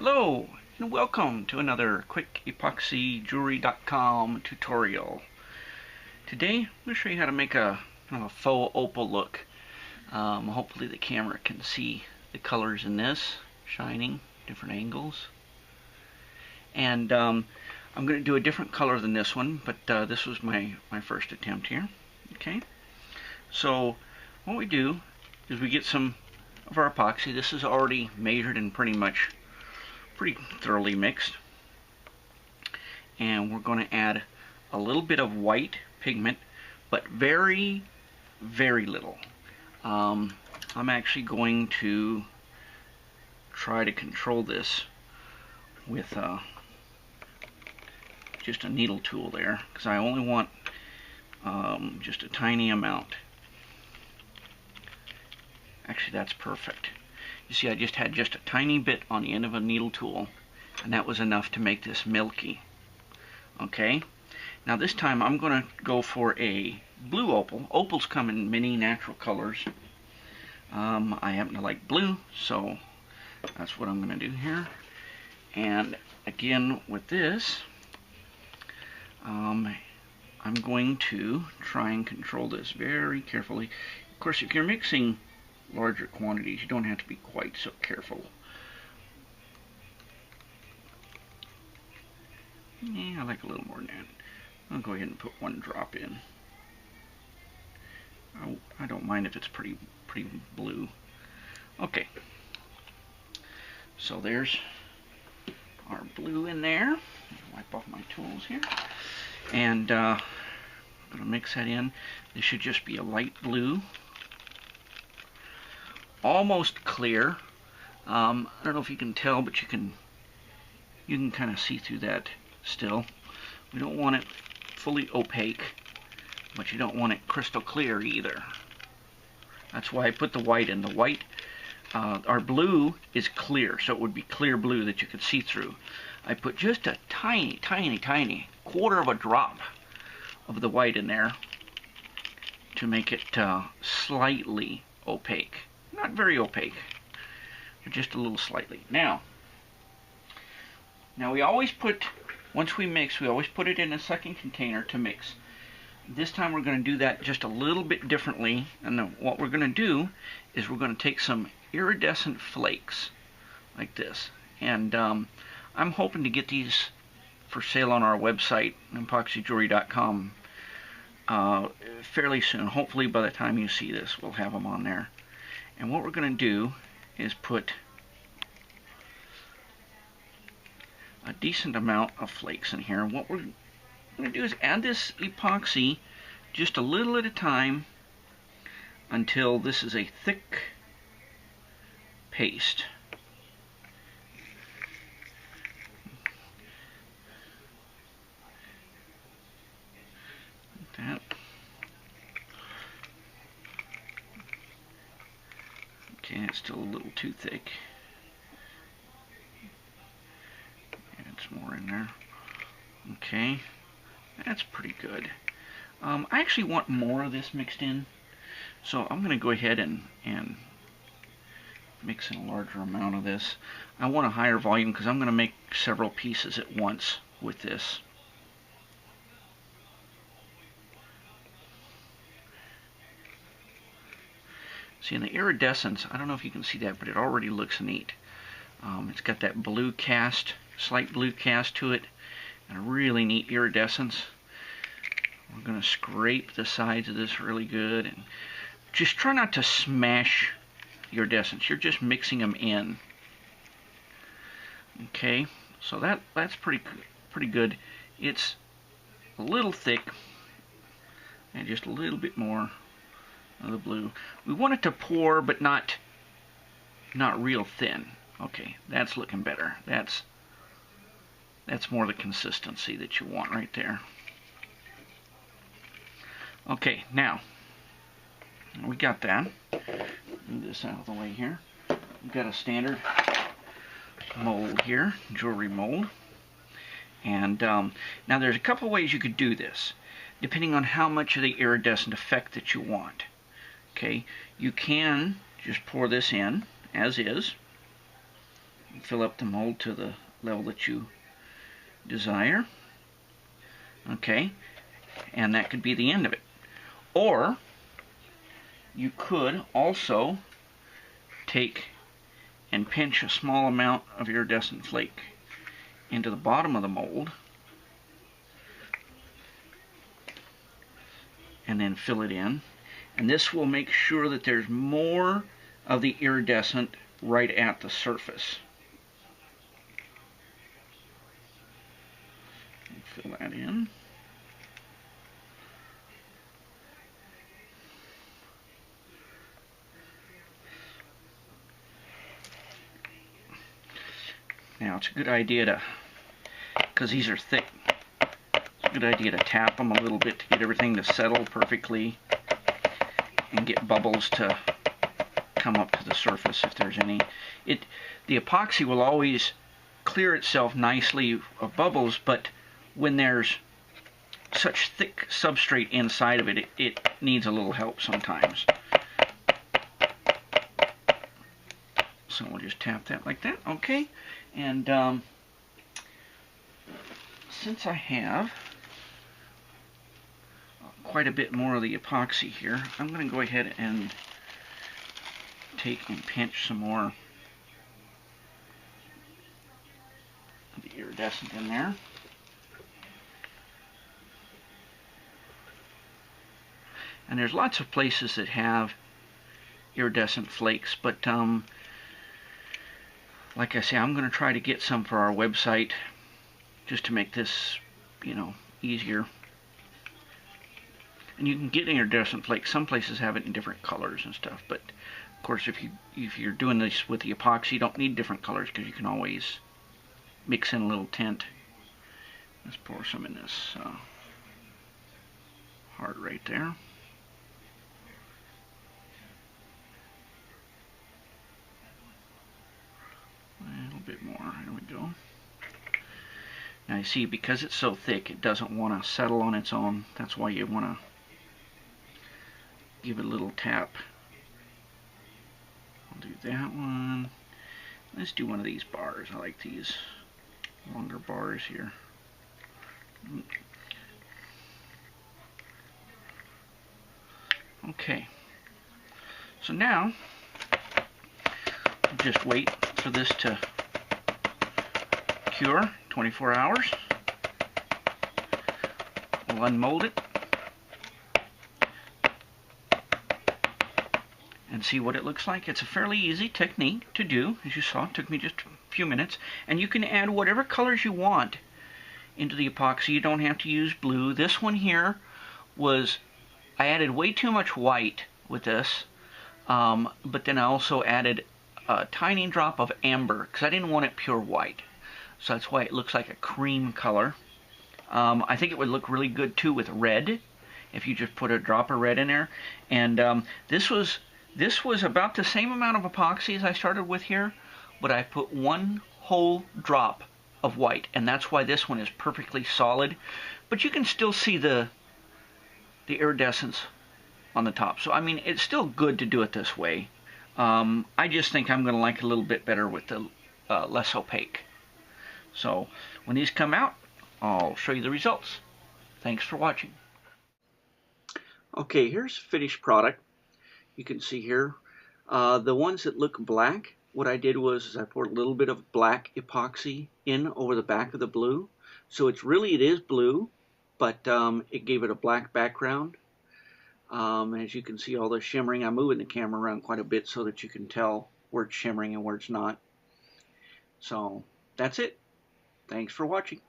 Hello and welcome to another QuickEpoxyJewelry.com tutorial. Today I'm going to show you how to make a kind of a faux opal look. Hopefully the camera can see the colors in this shining, different angles. And I'm going to do a different color than this one, but this was my first attempt here. Okay, so what we do is we get some of our epoxy. This is already measured and pretty thoroughly mixed, and we're going to add a little bit of white pigment, but very little. I'm actually going to try to control this with just a needle tool there, because I only want just a tiny amount. Actually, that's perfect. You see, I just had just a tiny bit on the end of a needle tool, and that was enough to make this milky. Okay, now this time I'm going to go for a blue opal. Opals come in many natural colors. I happen to like blue, so that's what I'm going to do here. And again, with this, I'm going to try and control this very carefully. Of course, if you're mixing larger quantities, you don't have to be quite so careful. Yeah, I like a little more than that. I'll go ahead and put one drop in. I don't mind if it's pretty blue. Okay, so there's our blue in there. Wipe off my tools here, and I'm gonna mix that in. This should just be a light blue, almost clear. I don't know if you can tell, but you can kind of see through that still. We don't want it fully opaque, but you don't want it crystal clear either. That's why I put the white in. The white, our blue is clear, so it would be clear blue that you could see through. I put just a tiny quarter of a drop of the white in there to make it slightly opaque. Not very opaque, but just a little slightly. Now we always put, once we mix, we always put it in a second container to mix. This time we're going to do that just a little bit differently, and then what we're going to do is we're going to take some iridescent flakes like this, and I'm hoping to get these for sale on our website, epoxyjewelry.com, fairly soon. Hopefully by the time you see this, we'll have them on there. And what we're going to do is put a decent amount of flakes in here. And what we're going to do is add this epoxy just a little at a time until this is a thick paste. Like that. Okay, it's still a little too thick. Add some more in there. Okay, that's pretty good. I actually want more of this mixed in, so I'm going to go ahead and mix in a larger amount of this. I want a higher volume because I'm going to make several pieces at once with this. See, in the iridescence, I don't know if you can see that, but it already looks neat. It's got that blue cast, slight blue cast to it, and a really neat iridescence. We're going to scrape the sides of this really good, and just try not to smash the iridescence. You're just mixing them in. Okay, so that's pretty good. It's a little thick, and just a little bit more of the blue. We want it to pour, but not real thin. Okay, that's looking better. That's more the consistency that you want right there. Okay, now we got that. Move this out of the way here. We've got a standard mold here, jewelry mold. And now there's a couple ways you could do this, depending on how much of the iridescent effect that you want. Okay, you can just pour this in as is, Fill up the mold to the level that you desire. Okay, and that could be the end of it. Or you could also take and pinch a small amount of iridescent flake into the bottom of the mold and then fill it in. And this will make sure that there's more of the iridescent right at the surface. Fill that in. Now it's a good idea to, because these are thick, it's a good idea to tap them a little bit to get everything to settle perfectly and get bubbles to come up to the surface if there's any. The epoxy will always clear itself nicely of bubbles, but when there's such thick substrate inside of it, it needs a little help sometimes. So we'll just tap that like that, okay? And since I have quite a bit more of the epoxy here, I'm going to go ahead and take and pinch some more of the iridescent in there. And there's lots of places that have iridescent flakes, but like I say, I'm going to try to get some for our website just to make this, you know, easier. And you can get iridescent flakes. Some places have it in different colors and stuff, but of course if you're doing this with the epoxy, you don't need different colors because you can always mix in a little tint. Let's pour some in this heart right there. A little bit more. There we go. Now you see, because it's so thick, it doesn't want to settle on its own. That's why you want to give it a little tap. I'll do that one. Let's do one of these bars. I like these longer bars here. Okay. So now, just wait for this to cure, 24 hours. We'll unmold it and see what it looks like. It's a fairly easy technique to do. As you saw, it took me just a few minutes. And you can add whatever colors you want into the epoxy. You don't have to use blue. This one here was, I added way too much white with this, but then I also added a tiny drop of amber because I didn't want it pure white. So that's why it looks like a cream color. I think it would look really good too with red if you just put a drop of red in there. And this was about the same amount of epoxy as I started with here, but I put one whole drop of white, and that's why this one is perfectly solid. But you can still see the iridescence on the top. So I mean, it's still good to do it this way. I just think I'm going to like it a little bit better with the less opaque. So when these come out, I'll show you the results. Thanks for watching. Okay, here's the finished product. You can see here the ones that look black, what I did was I poured a little bit of black epoxy in over the back of the blue. So it is blue, but it gave it a black background. As you can see, all the shimmering. I'm moving the camera around quite a bit so that you can tell where it's shimmering and where it's not. So that's it. Thanks for watching.